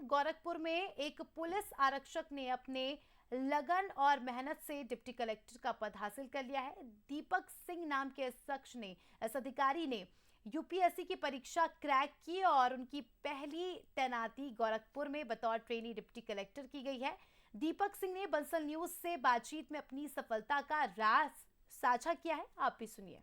गोरखपुर में एक पुलिस आरक्षक ने अपने लगन और मेहनत से डिप्टी कलेक्टर का पद हासिल कर लिया है। दीपक सिंह नाम के इस अधिकारी ने यूपीएससी की परीक्षा क्रैक की और उनकी पहली तैनाती गोरखपुर में बतौर ट्रेनी डिप्टी कलेक्टर की गई है। दीपक सिंह ने बंसल न्यूज से बातचीत में अपनी सफलता का राज साझा किया है, आप भी सुनिए।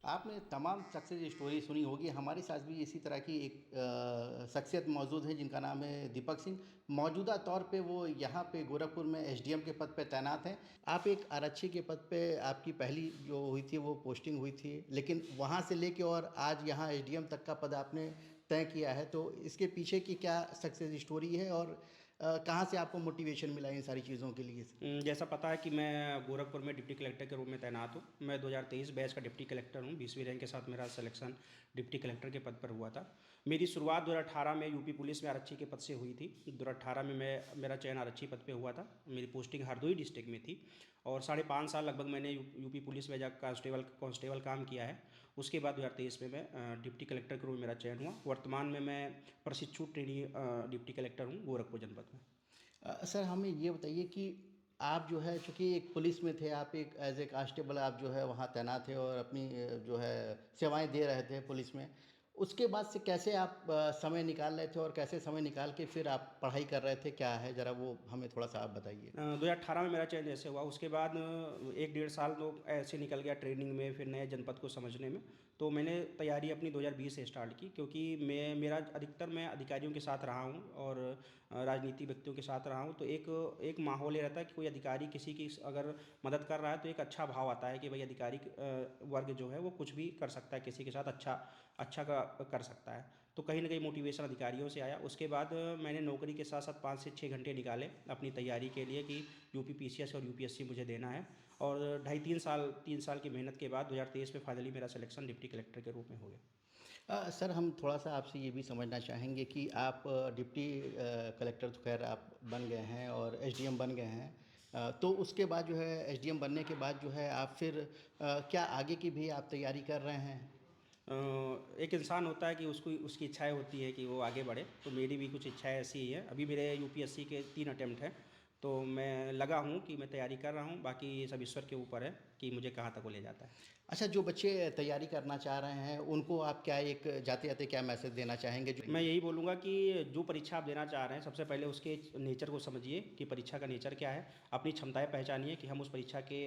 आपने तमाम सक्सेस स्टोरी सुनी होगी। हमारे साथ भी इसी तरह की एक शख्सियत मौजूद है जिनका नाम है दीपक सिंह। मौजूदा तौर पे वो यहाँ पे गोरखपुर में एसडीएम के पद पे तैनात हैं। आप एक आरक्षी के पद पे आपकी पहली जो हुई थी वो पोस्टिंग हुई थी, लेकिन वहाँ से लेके और आज यहाँ एसडीएम तक का पद आपने तय किया है। तो इसके पीछे की क्या सक्सेस स्टोरी है और कहाँ से आपको मोटिवेशन मिला इन सारी चीज़ों के लिए? जैसा पता है कि मैं गोरखपुर में डिप्टी कलेक्टर के रूप में तैनात हूँ। मैं 2023 बैच का डिप्टी कलेक्टर हूँ। 20वीं रैंक के साथ मेरा सिलेक्शन डिप्टी कलेक्टर के पद पर हुआ था। मेरी शुरुआत 2018 में यूपी पुलिस में आरक्षी के पद से हुई थी। 2018 में मेरा चयन आरक्षी पद पे हुआ था। मेरी पोस्टिंग हरदोई डिस्ट्रिक्ट में थी और 5.5 साल लगभग मैंने यूपी पुलिस में जाकर कांस्टेबल काम किया है। उसके बाद 2023 में मैं डिप्टी कलेक्टर के रूप में मेरा चयन हुआ। वर्तमान में मैं प्रशिक्षु ट्रेनी डिप्टी कलेक्टर हूँ गोरखपुर जनपद में। सर हमें ये बताइए कि आप जो है चूँकि एक पुलिस में थे, आप एक एज ए कांस्टेबल आप जो है वहाँ तैनात थे और अपनी जो है सेवाएं दे रहे थे पुलिस में। उसके बाद से कैसे आप समय निकाल रहे थे और कैसे समय निकाल के फिर आप पढ़ाई कर रहे थे, क्या है ज़रा वो हमें थोड़ा सा आप बताइए? 2018 में मेरा चयन जैसे हुआ, उसके बाद 1 डेढ़ साल तो ऐसे निकल गया ट्रेनिंग में, फिर नए जनपद को समझने में। तो मैंने तैयारी अपनी 2020 से स्टार्ट की, क्योंकि मैं अधिकारियों के साथ रहा हूँ और राजनीतिक व्यक्तियों के साथ रहा हूँ। तो एक माहौल ये रहता है कि कोई अधिकारी किसी की अगर मदद कर रहा है तो एक अच्छा भाव आता है कि भाई अधिकारी वर्ग जो है वो कुछ भी कर सकता है, किसी के साथ अच्छा कर सकता है। तो कहीं ना कहीं मोटिवेशन अधिकारियों से आया। उसके बाद मैंने नौकरी के साथ साथ 5 से 6 घंटे निकाले अपनी तैयारी के लिए कि यूपी पीसीएस और यूपीएससी मुझे देना है। और 3 साल की मेहनत के बाद 2023 में फाइनली मेरा सिलेक्शन डिप्टी कलेक्टर के रूप में हो गया। सर हम थोड़ा सा आपसे ये भी समझना चाहेंगे कि आप डिप्टी कलेक्टर तो खैर आप बन गए हैं और एसडीएम बन गए हैं। तो उसके बाद जो है एसडीएम बनने के बाद जो है आप फिर क्या आगे की भी आप तैयारी कर रहे हैं? एक इंसान होता है कि उसकी इच्छाएं होती है कि वो आगे बढ़े। तो मेरी भी कुछ इच्छाएं ऐसी ही है। अभी मेरे यूपीएससी के 3 अटेम्प्ट हैं, तो मैं लगा हूँ कि मैं तैयारी कर रहा हूँ। बाकी ये सब ईश्वर के ऊपर है कि मुझे कहाँ तक वो ले जाता है। अच्छा, जो बच्चे तैयारी करना चाह रहे हैं उनको आप क्या एक जाते-जाते क्या मैसेज देना चाहेंगे? जो मैं यही बोलूँगा कि जो परीक्षा आप देना चाह रहे हैं, सबसे पहले उसके नेचर को समझिए कि परीक्षा का नेचर क्या है। अपनी क्षमताएं पहचानिए कि हम उस परीक्षा के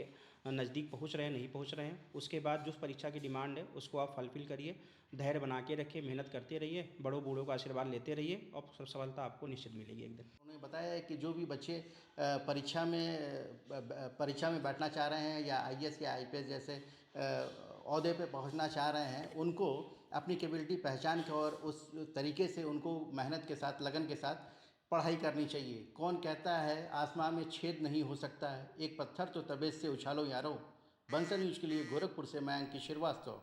नज़दीक पहुंच रहे हैं, नहीं पहुंच रहे हैं। उसके बाद जो उस परीक्षा की डिमांड है उसको आप फुलफिल करिए, धैर्य बना के रखिए, मेहनत करते रहिए, बड़ों बूढ़ों का आशीर्वाद लेते रहिए और सब सफलता आपको निश्चित मिलेगी एक दिन। उन्होंने बताया है कि जो भी बच्चे परीक्षा में बैठना चाह रहे हैं या आईएएस या आईपीएस जैसे ओहदे पे पहुंचना चाह रहे हैं, उनको अपनी कैपेबिलिटी पहचान के और उस तरीके से उनको मेहनत के साथ, लगन के साथ पढ़ाई करनी चाहिए। कौन कहता है आसमान में छेद नहीं हो सकता है, एक पत्थर तो तबेद से उछालो यारो। बंसल न्यूज़ के लिए गोरखपुर से मैं अंकित श्रीवास्तव।